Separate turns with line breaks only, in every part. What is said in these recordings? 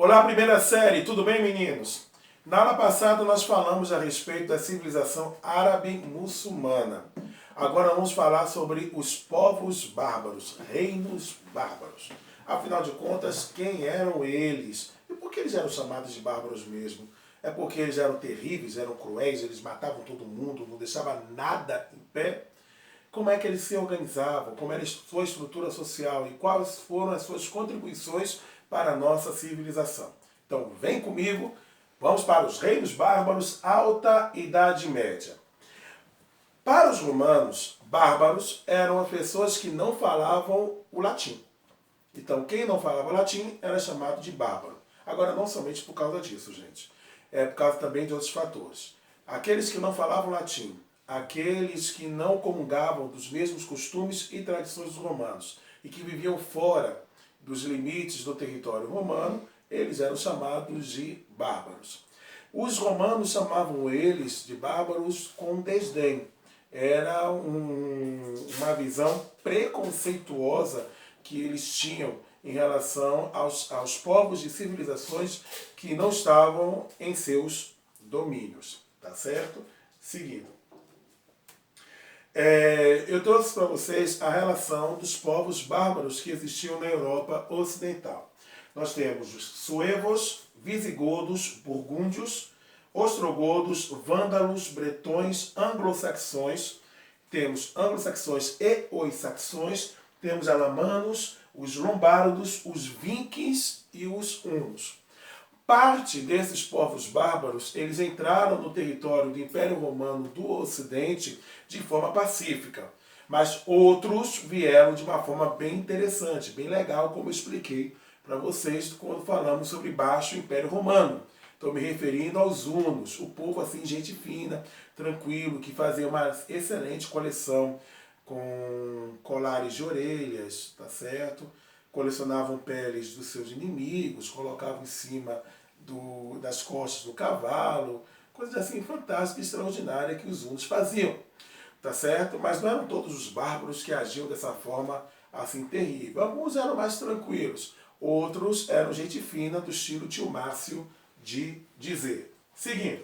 Olá, primeira série, tudo bem, meninos? Na aula passada nós falamos a respeito da civilização árabe-muçulmana. Agora vamos falar sobre os povos bárbaros, reinos bárbaros. Afinal de contas, quem eram eles? E por que eles eram chamados de bárbaros mesmo? É porque eles eram terríveis, eram cruéis, eles matavam todo mundo, não deixavam nada em pé? Como é que eles se organizavam, como era a sua estrutura social e quais foram as suas contribuições para a nossa civilização. Então vem comigo, vamos para os reinos bárbaros, Alta Idade Média. Para os romanos, bárbaros eram as pessoas que não falavam o latim. Então quem não falava latim era chamado de bárbaro. Agora não somente por causa disso, gente. É por causa também de outros fatores. Aqueles que não falavam latim, aqueles que não comungavam dos mesmos costumes e tradições dos romanos e que viviam fora dos limites do território romano, eles eram chamados de bárbaros. Os romanos chamavam eles de bárbaros com desdém. Era uma visão preconceituosa que eles tinham em relação aos povos e civilizações que não estavam em seus domínios. Tá certo? Seguindo. Eu trouxe para vocês a relação dos povos bárbaros que existiam na Europa Ocidental. Nós temos os suevos, visigodos, burgúndios, ostrogodos, vândalos, bretões, anglo-saxões. Temos anglo-saxões e os saxões. Temos alamanos, os lombardos, os vikings e os hunos. Parte desses povos bárbaros, eles entraram no território do Império Romano do Ocidente de forma pacífica. Mas outros vieram de uma forma bem interessante, bem legal, como eu expliquei para vocês quando falamos sobre Baixo Império Romano. Estou me referindo aos hunos, o povo assim, gente fina, tranquilo, que fazia uma excelente coleção com colares de orelhas, tá certo? Colecionavam peles dos seus inimigos, colocavam em cima das costas do cavalo, coisas assim fantásticas e extraordinárias que os hunos faziam, tá certo? Mas não eram todos os bárbaros que agiam dessa forma assim terrível. Alguns eram mais tranquilos, outros eram gente fina do estilo tio Márcio de dizer. Seguindo.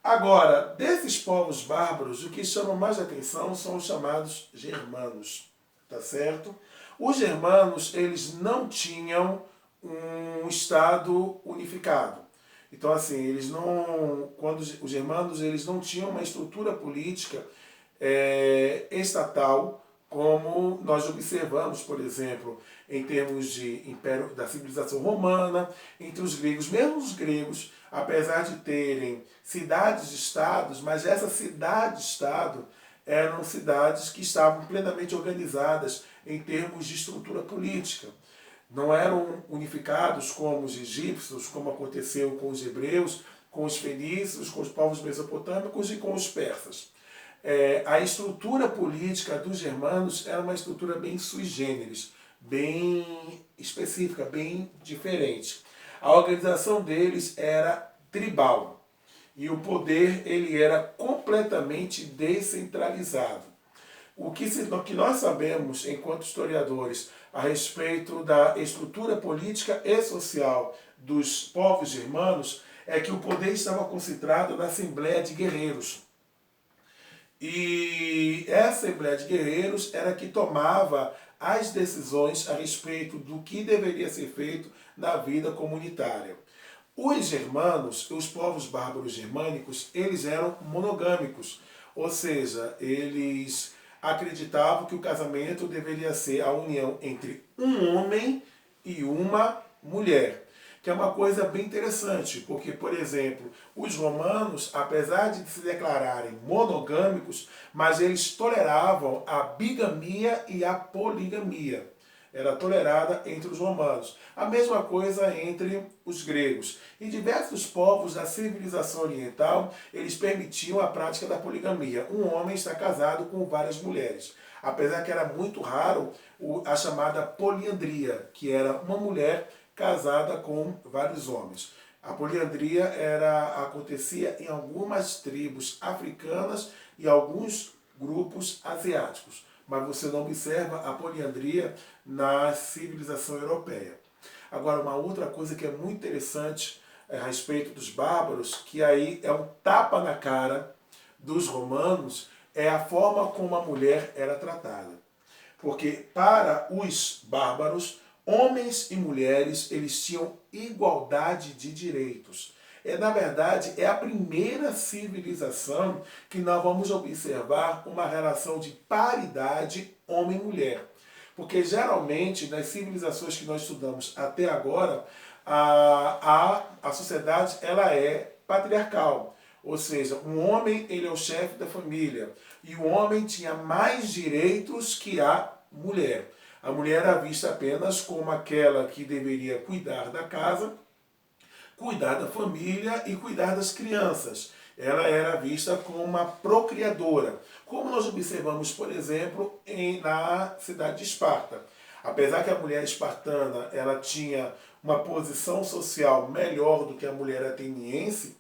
Agora, desses povos bárbaros, o que chama mais atenção são os chamados germanos, tá certo? Os germanos, eles não tinham um estado unificado. Então, assim, quando os germanos, eles não tinham uma estrutura política estatal, como nós observamos, por exemplo, em termos de império da civilização romana, entre os gregos. Mesmo os gregos, apesar de terem cidades-estados, mas essas cidades-estado eram cidades que estavam plenamente organizadas em termos de estrutura política. Não eram unificados como os egípcios, como aconteceu com os hebreus, com os fenícios, com os povos mesopotâmicos e com os persas. A estrutura política dos germanos era uma estrutura bem sui generis, bem específica, bem diferente. A organização deles era tribal e o poder ele era completamente descentralizado. O que nós sabemos, enquanto historiadores, a respeito da estrutura política e social dos povos germanos é que o poder estava concentrado na Assembleia de Guerreiros. E essa Assembleia de Guerreiros era que tomava as decisões a respeito do que deveria ser feito na vida comunitária. Os germanos, os povos bárbaros germânicos, eles eram monogâmicos, ou seja, eles acreditavam que o casamento deveria ser a união entre um homem e uma mulher. Que é uma coisa bem interessante, porque, por exemplo, os romanos, apesar de se declararem monogâmicos, mas eles toleravam a bigamia e a poligamia. Era tolerada entre os romanos. A mesma coisa entre os gregos. Em diversos povos da civilização oriental, eles permitiam a prática da poligamia. Um homem está casado com várias mulheres. Apesar que era muito raro a chamada poliandria, que era uma mulher casada com vários homens. A poliandria acontecia em algumas tribos africanas e alguns grupos asiáticos, mas você não observa a poliandria na civilização europeia. Agora, uma outra coisa que é muito interessante a respeito dos bárbaros, que aí é um tapa na cara dos romanos, é a forma como a mulher era tratada. Porque para os bárbaros, homens e mulheres, eles tinham igualdade de direitos. Na verdade, é a primeira civilização que nós vamos observar uma relação de paridade homem-mulher. Porque geralmente, nas civilizações que nós estudamos até agora, a sociedade ela é patriarcal. Ou seja, um homem ele é o chefe da família. E o homem tinha mais direitos que a mulher. A mulher era vista apenas como aquela que deveria cuidar da casa, cuidar da família e cuidar das crianças. Ela era vista como uma procriadora, como nós observamos, por exemplo, na cidade de Esparta. Apesar que a mulher espartana ela tinha uma posição social melhor do que a mulher ateniense,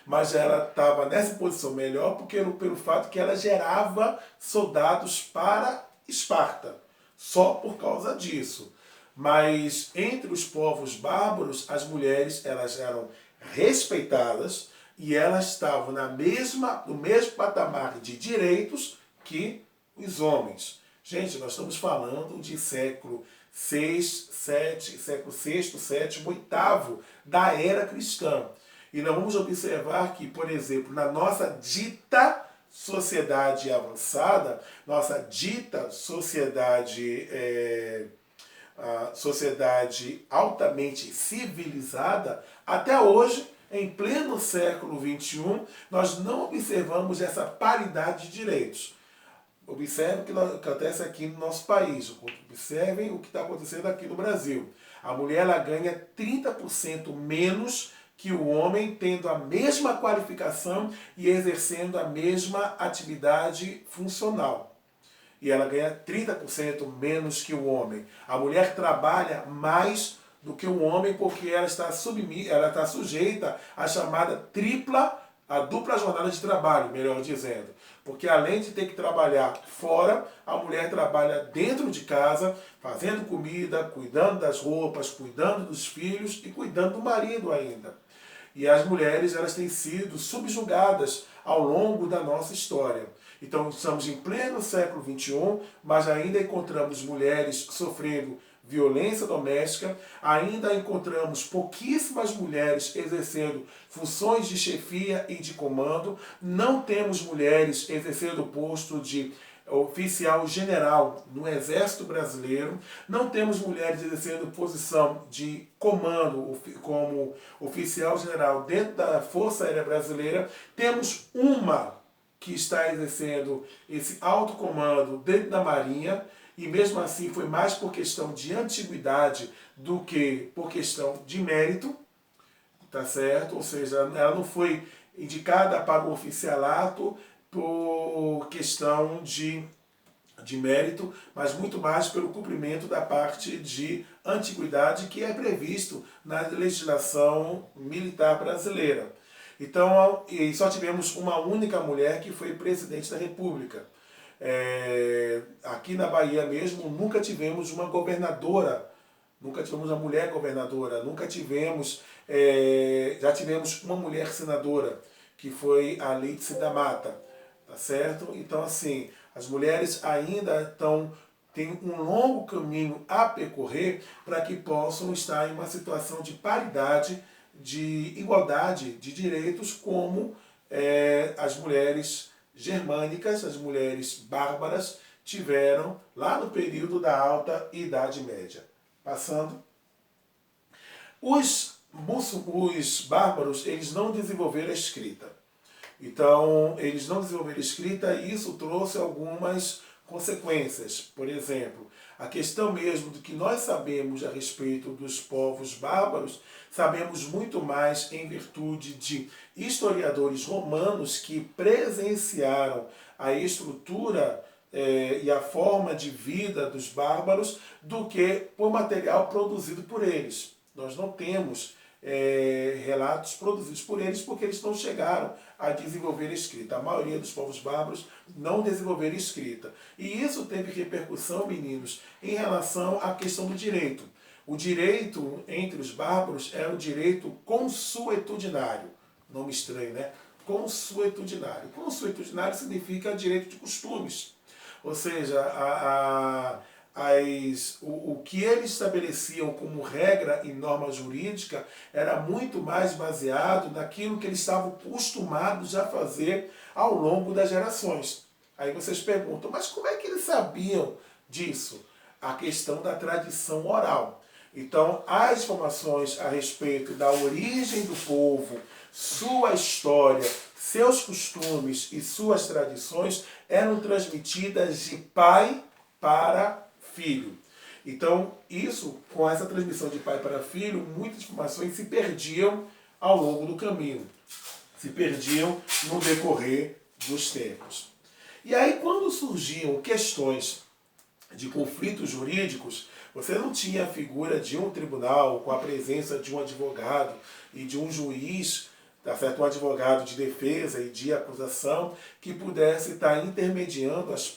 mas ela estava nessa posição melhor pelo fato que ela gerava soldados para Esparta, só por causa disso. Mas entre os povos bárbaros, as mulheres elas eram respeitadas e elas estavam no mesmo patamar de direitos que os homens. Gente, nós estamos falando de século VI, VII, século VI, VII, VIII da era cristã. E nós vamos observar que, por exemplo, na nossa dita sociedade avançada, nossa dita sociedade sociedade altamente civilizada, até hoje, em pleno século XXI, nós não observamos essa paridade de direitos. Observem o que acontece aqui no nosso país, observem o que está acontecendo aqui no Brasil. A mulher ela ganha 30% menos que o homem, tendo a mesma qualificação e exercendo a mesma atividade funcional. E ela ganha 30% menos que o homem. A mulher trabalha mais do que o homem porque ela está sujeita à chamada a dupla jornada de trabalho, melhor dizendo. Porque além de ter que trabalhar fora, a mulher trabalha dentro de casa, fazendo comida, cuidando das roupas, cuidando dos filhos e cuidando do marido ainda. E as mulheres elas têm sido subjugadas ao longo da nossa história. Então estamos em pleno século XXI, mas ainda encontramos mulheres sofrendo violência doméstica, ainda encontramos pouquíssimas mulheres exercendo funções de chefia e de comando, não temos mulheres exercendo o posto de oficial general no Exército Brasileiro, não temos mulheres exercendo posição de comando como oficial general dentro da Força Aérea Brasileira, temos uma que está exercendo esse alto comando dentro da Marinha, e mesmo assim foi mais por questão de antiguidade do que por questão de mérito, tá certo? Ou seja, ela não foi indicada para o oficialato por questão de mérito, mas muito mais pelo cumprimento da parte de antiguidade que é previsto na legislação militar brasileira. Então, e só tivemos uma única mulher que foi presidente da República. Aqui na Bahia mesmo, nunca tivemos uma governadora, nunca tivemos uma mulher governadora, nunca tivemos, já tivemos uma mulher senadora, que foi a Lídice da Mata, tá certo? Então, assim, as mulheres ainda têm um longo caminho a percorrer para que possam estar em uma situação de paridade, de igualdade de direitos, como as mulheres germânicas, as mulheres bárbaras, tiveram lá no período da Alta Idade Média. Passando. Os bárbaros, eles não desenvolveram a escrita. Então, eles não desenvolveram a escrita e isso trouxe algumas consequências. Por exemplo, a questão mesmo do que nós sabemos a respeito dos povos bárbaros, sabemos muito mais em virtude de historiadores romanos que presenciaram a estrutura e a forma de vida dos bárbaros do que por material produzido por eles. Nós não temos relatos produzidos por eles porque eles não chegaram a desenvolver a escrita. A maioria dos povos bárbaros não desenvolveram escrita. E isso teve repercussão, meninos, em relação à questão do direito. O direito entre os bárbaros era o direito consuetudinário. Nome estranho, né? Consuetudinário. Consuetudinário significa direito de costumes. Ou seja, o que eles estabeleciam como regra e norma jurídica era muito mais baseado naquilo que eles estavam acostumados a fazer ao longo das gerações. Aí vocês perguntam, mas como é que eles sabiam disso? A questão da tradição oral. Então, as informações a respeito da origem do povo, sua história, seus costumes e suas tradições eram transmitidas de pai para filho. Então, com essa transmissão de pai para filho, muitas informações se perdiam ao longo do caminho, se perdiam no decorrer dos tempos. E aí, quando surgiam questões de conflitos jurídicos, você não tinha a figura de um tribunal com a presença de um advogado e de um juiz, tá certo? Um advogado de defesa e de acusação que pudesse estar intermediando as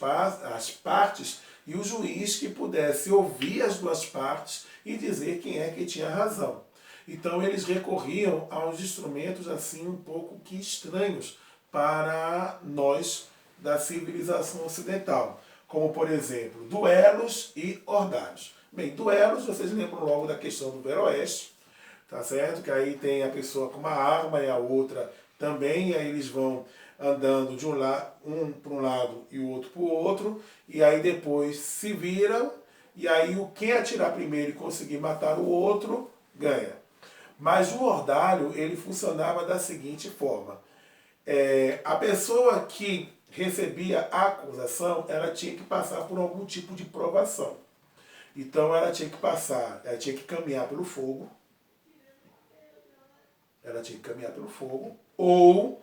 partes e o juiz que pudesse ouvir as duas partes e dizer quem é que tinha razão. Então eles recorriam aos instrumentos assim um pouco que estranhos para nós da civilização ocidental, como por exemplo, duelos e ordários. Bem, duelos, vocês lembram logo da questão do Veroeste, tá certo? Que aí tem a pessoa com uma arma e a outra também, e aí eles vão andando de um para um lado e o outro para o outro, e aí depois se viram, e aí quem atirar primeiro e conseguir matar o outro, ganha. Mas o ordário, ele funcionava da seguinte forma. A pessoa que recebia a acusação, ela tinha que passar por algum tipo de provação. Então ela tinha que caminhar pelo fogo, ou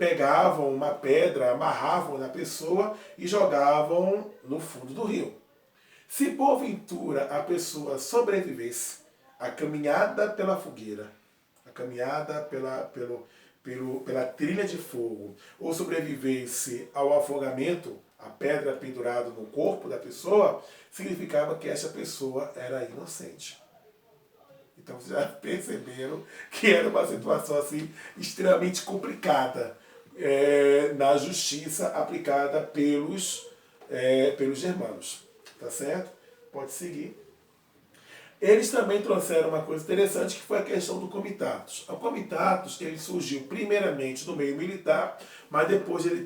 pegavam uma pedra, amarravam na pessoa e jogavam no fundo do rio. Se porventura a pessoa sobrevivesse à caminhada pela fogueira, a caminhada pela trilha de fogo, ou sobrevivesse ao afogamento, a pedra pendurada no corpo da pessoa, significava que essa pessoa era inocente. Então vocês já perceberam que era uma situação assim extremamente complicada na justiça aplicada pelos germanos. Tá certo? Pode seguir. Eles também trouxeram uma coisa interessante que foi a questão do comitatus. O comitatus ele surgiu primeiramente no meio militar, mas depois ele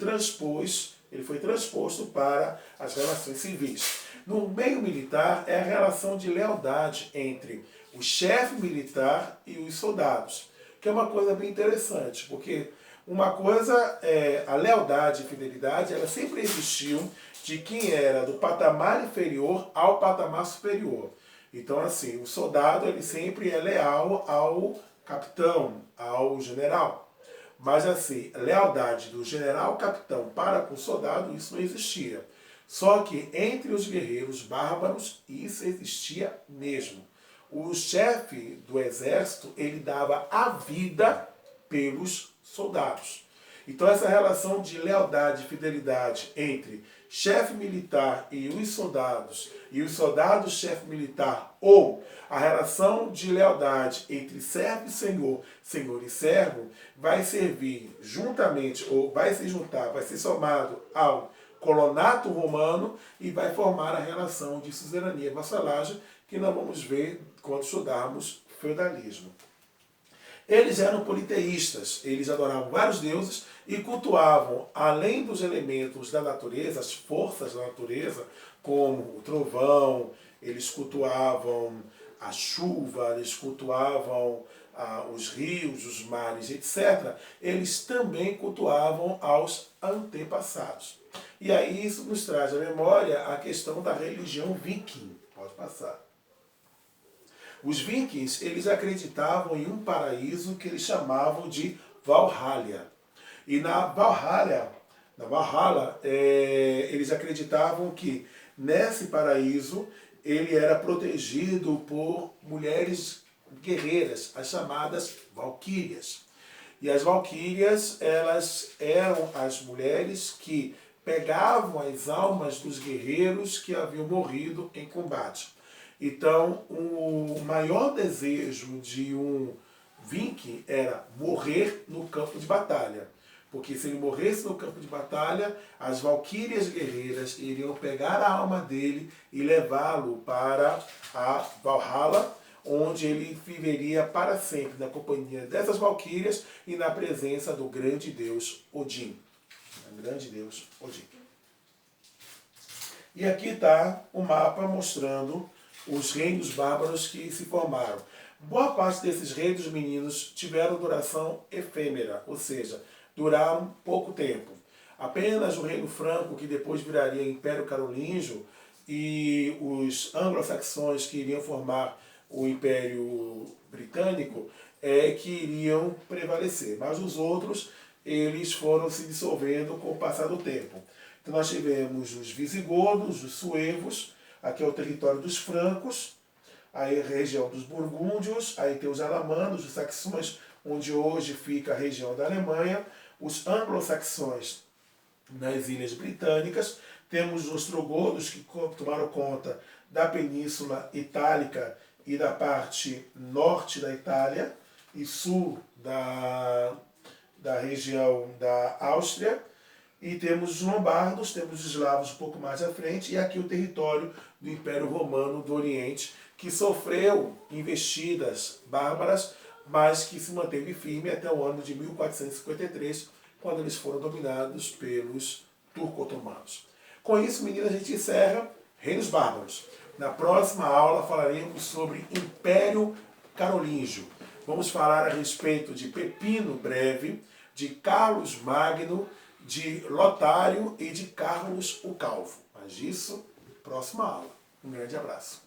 foi transposto para as relações civis. No meio militar é a relação de lealdade entre o chefe militar e os soldados, que é uma coisa bem interessante, porque uma coisa a lealdade e fidelidade, ela sempre existiu de quem era do patamar inferior ao patamar superior. Então, assim, o soldado ele sempre é leal ao capitão, ao general. Mas, assim, lealdade do general-capitão para com o soldado, isso não existia. Só que entre os guerreiros bárbaros, isso existia mesmo. O chefe do exército, ele dava a vida pelos soldados. Então essa relação de lealdade e fidelidade entre chefe militar e os soldados chefe militar, ou a relação de lealdade entre servo e senhor, senhor e servo, vai servir juntamente, ou vai ser somado ao colonato romano e vai formar a relação de suzerania e vassalagem que nós vamos ver quando estudarmos feudalismo. Eles eram politeístas, eles adoravam vários deuses e cultuavam, além dos elementos da natureza, as forças da natureza, como o trovão, eles cultuavam a chuva, eles cultuavam os rios, os mares, etc. Eles também cultuavam aos antepassados. E aí isso nos traz à memória a questão da religião viking. Pode passar. Os vikings, eles acreditavam em um paraíso que eles chamavam de Valhalla. E na Valhalla, eles acreditavam que nesse paraíso ele era protegido por mulheres guerreiras, as chamadas valquírias. E as valquírias, elas eram as mulheres que pegavam as almas dos guerreiros que haviam morrido em combate. Então, o maior desejo de um Vinking era morrer no campo de batalha. Porque se ele morresse no campo de batalha, as valquírias guerreiras iriam pegar a alma dele e levá-lo para a Valhalla, onde ele viveria para sempre na companhia dessas valquírias e na presença do grande deus Odin. O grande deus Odin. E aqui está o mapa mostrando os reinos bárbaros que se formaram. Boa parte desses reinos meninos tiveram duração efêmera, ou seja, duraram pouco tempo. Apenas o reino franco, que depois viraria Império Carolíngio, e os anglo-saxões que iriam formar o Império Britânico, que iriam prevalecer. Mas os outros, eles foram se dissolvendo com o passar do tempo. Então nós tivemos os visigodos, os suevos, aqui é o território dos francos, aí a região dos burgúndios, aí tem os alamanos, os saxões, onde hoje fica a região da Alemanha, os anglo-saxões nas Ilhas Britânicas, temos os ostrogodos que tomaram conta da Península Itálica e da parte norte da Itália e sul da região da Áustria. E temos os lombardos, temos os eslavos um pouco mais à frente, e aqui o território do Império Romano do Oriente, que sofreu investidas bárbaras, mas que se manteve firme até o ano de 1453, quando eles foram dominados pelos turco-otomanos. Com isso, meninas, a gente encerra Reinos Bárbaros. Na próxima aula falaremos sobre Império Carolíngio. Vamos falar a respeito de Pepino Breve, de Carlos Magno, de Lotário e de Carlos o Calvo. Mas isso, próxima aula. Um grande abraço.